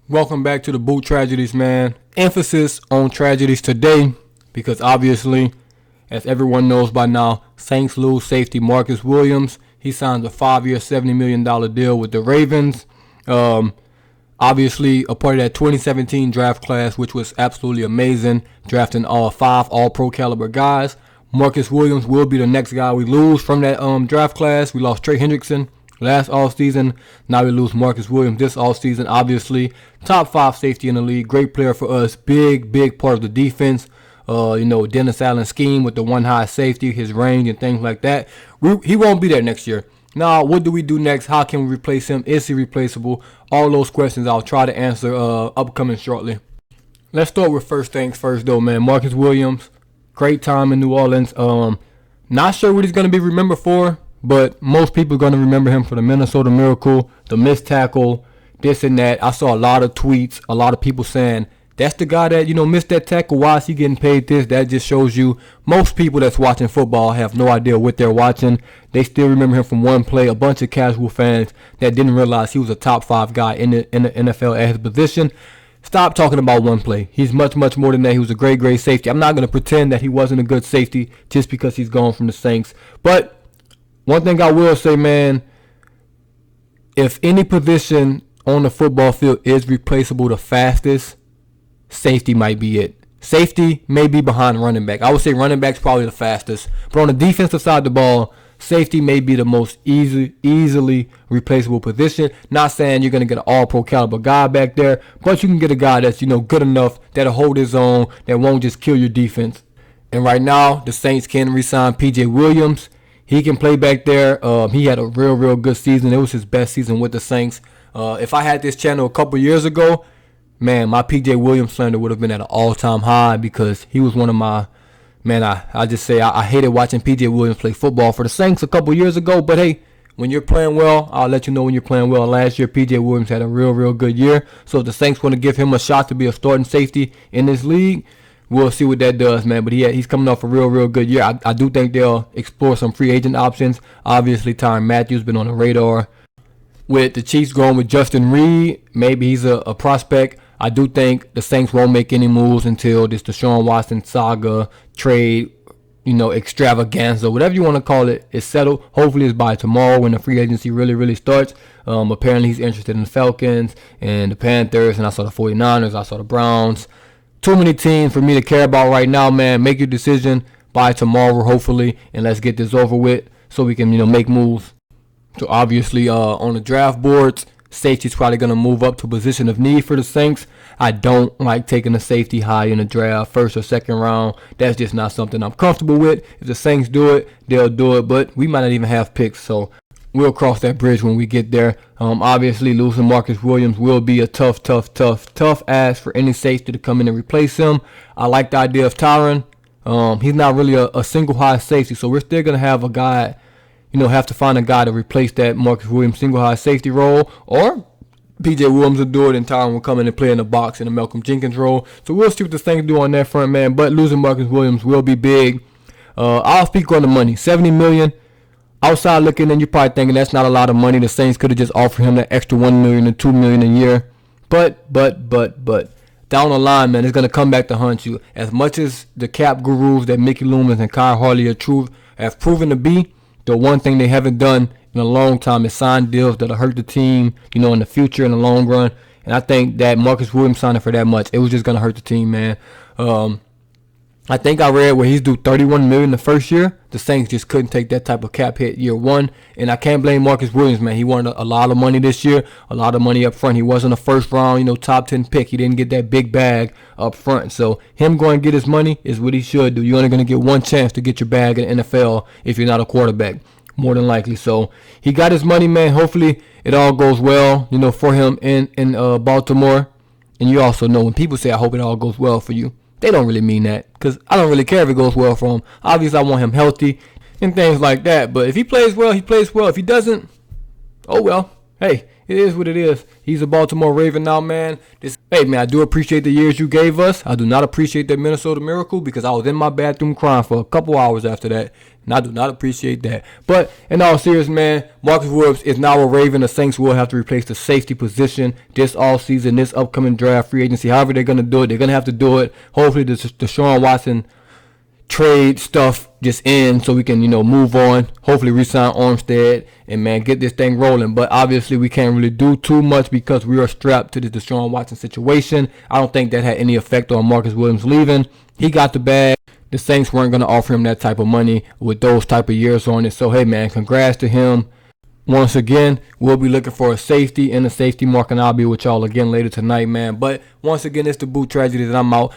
Welcome back to the Boot Tragedies, man. Emphasis on tragedies today because obviously, as everyone knows by now, Saints lose safety Marcus Williams. He signs a 5-year, $70 million deal with the Ravens. Obviously, a part of that 2017 draft class, which was absolutely amazing, drafting all 5 All-Pro caliber guys. Marcus Williams will be the next guy we lose from that draft class. We lost Trey Hendrickson last offseason. Now we lose Marcus Williams this offseason. Obviously, top 5 safety in the league. Great player for us. Big part of the defense. Dennis Allen's scheme with the one high safety, his range and things like that. He won't be there next year. Now, what do we do next? How can we replace him? Is he replaceable? All those questions I'll try to answer upcoming shortly. Let's start with first things first, though, man. Marcus Williams, great time in New Orleans. Not sure what he's going to be remembered for, but most people are going to remember him for the Minnesota Miracle, the missed tackle, this and that. I saw a lot of tweets, a lot of people saying, that's the guy that, missed that tackle. Why is he getting paid this? That just shows you most people that's watching football have no idea what they're watching. They still remember him from one play. A bunch of casual fans that didn't realize he was a top 5 guy in the NFL at his position. Stop talking about one play. He's much more than that. He was a great safety. I'm not going to pretend that he wasn't a good safety just because he's gone from the Saints. But one thing I will say, man, if any position on the football field is replaceable the fastest, safety might be it. Safety may be behind running back. I would say running back's probably the fastest. But on the defensive side of the ball, safety may be the most easily replaceable position. Not saying you're going to get an all-pro caliber guy back there, but you can get a guy that's, good enough, that'll hold his own, that won't just kill your defense. And right now, the Saints can re-sign P.J. Williams. He can play back there. He had a real good season. It was his best season with the Saints. If I had this channel a couple years ago, man, my P.J. Williams slander would have been at an all-time high because he was one of my, man, I just say I hated watching P.J. Williams play football for the Saints a couple years ago. But, hey, when you're playing well, I'll let you know when you're playing well. Last year, P.J. Williams had a real good year. So if the Saints want to give him a shot to be a starting safety in this league, we'll see what that does, man. But he's coming off a real good year. I do think they'll explore some free agent options. Obviously, Tyrann Mathieu been on the radar. With the Chiefs going with Justin Reed, maybe he's a prospect. I do think the Saints won't make any moves until this Deshaun Watson saga, trade, extravaganza, whatever you want to call it, is settled. Hopefully it's by tomorrow when the free agency really starts. Apparently he's interested in the Falcons and the Panthers, and I saw the 49ers, I saw the Browns. Too many teams for me to care about right now, man. Make your decision by tomorrow, hopefully, and let's get this over with so we can, make moves. So obviously on the draft boards, safety's probably going to move up to a position of need for the Saints. I don't like taking a safety high in the draft, first or second round. That's just not something I'm comfortable with. If the Saints do it, they'll do it, but we might not even have picks, so we'll cross that bridge when we get there. Obviously, losing Marcus Williams will be a tough ask for any safety to come in and replace him. I like the idea of Tyrann. He's not really a single high safety, so we're still going to have a guy, have to find a guy to replace that Marcus Williams single high safety role, or P.J. Williams will do it and Tyrann will come in and play in the box in the Malcolm Jenkins role. So we'll see what the Saints do on that front, man. But losing Marcus Williams will be big. I'll speak on the money. $70 million. Outside looking in, you're probably thinking that's not a lot of money. The Saints could have just offered him that extra $1 million and $2 million a year. But down the line, man, it's gonna come back to haunt you. As much as the cap gurus that Mickey Loomis and Kyle Harley have proven to be, the one thing they haven't done in a long time is sign deals that'll hurt the team, in the future, in the long run. And I think that Marcus Williams signing for that much, it was just going to hurt the team, man. I think I read where he's due $31 million the first year. The Saints just couldn't take that type of cap hit year one. And I can't blame Marcus Williams, man. He wanted a lot of money this year, a lot of money up front. He wasn't a first round, top 10 pick. He didn't get that big bag up front. So him going to get his money is what he should do. You're only going to get one chance to get your bag in the NFL if you're not a quarterback, more than likely. So he got his money, man. Hopefully it all goes well, for him in Baltimore. And you also know when people say, I hope it all goes well for you, they don't really mean that, because I don't really care if it goes well for him. Obviously, I want him healthy and things like that. But if he plays well, he plays well. If he doesn't, oh well. Hey, it is what it is. He's a Baltimore Raven now, man. Hey, man, I do appreciate the years you gave us. I do not appreciate that Minnesota Miracle because I was in my bathroom crying for a couple hours after that. And I do not appreciate that. But in all seriousness, man, Marcus Williams is now a Raven. The Saints will have to replace the safety position this offseason, this upcoming draft, free agency. However they're going to do it, they're going to have to do it. Hopefully the Deshaun Watson trade stuff just ends so we can, move on. Hopefully re-sign Armstead and, man, get this thing rolling. But obviously we can't really do too much because we are strapped to the Deshaun Watson situation. I don't think that had any effect on Marcus Williams leaving. He got the bag. The Saints weren't going to offer him that type of money with those type of years on it. So, hey, man, congrats to him. Once again, we'll be looking for a safety in the safety market, and I'll be with y'all again later tonight, man. But once again, it's the Boot Tragedy that I'm out.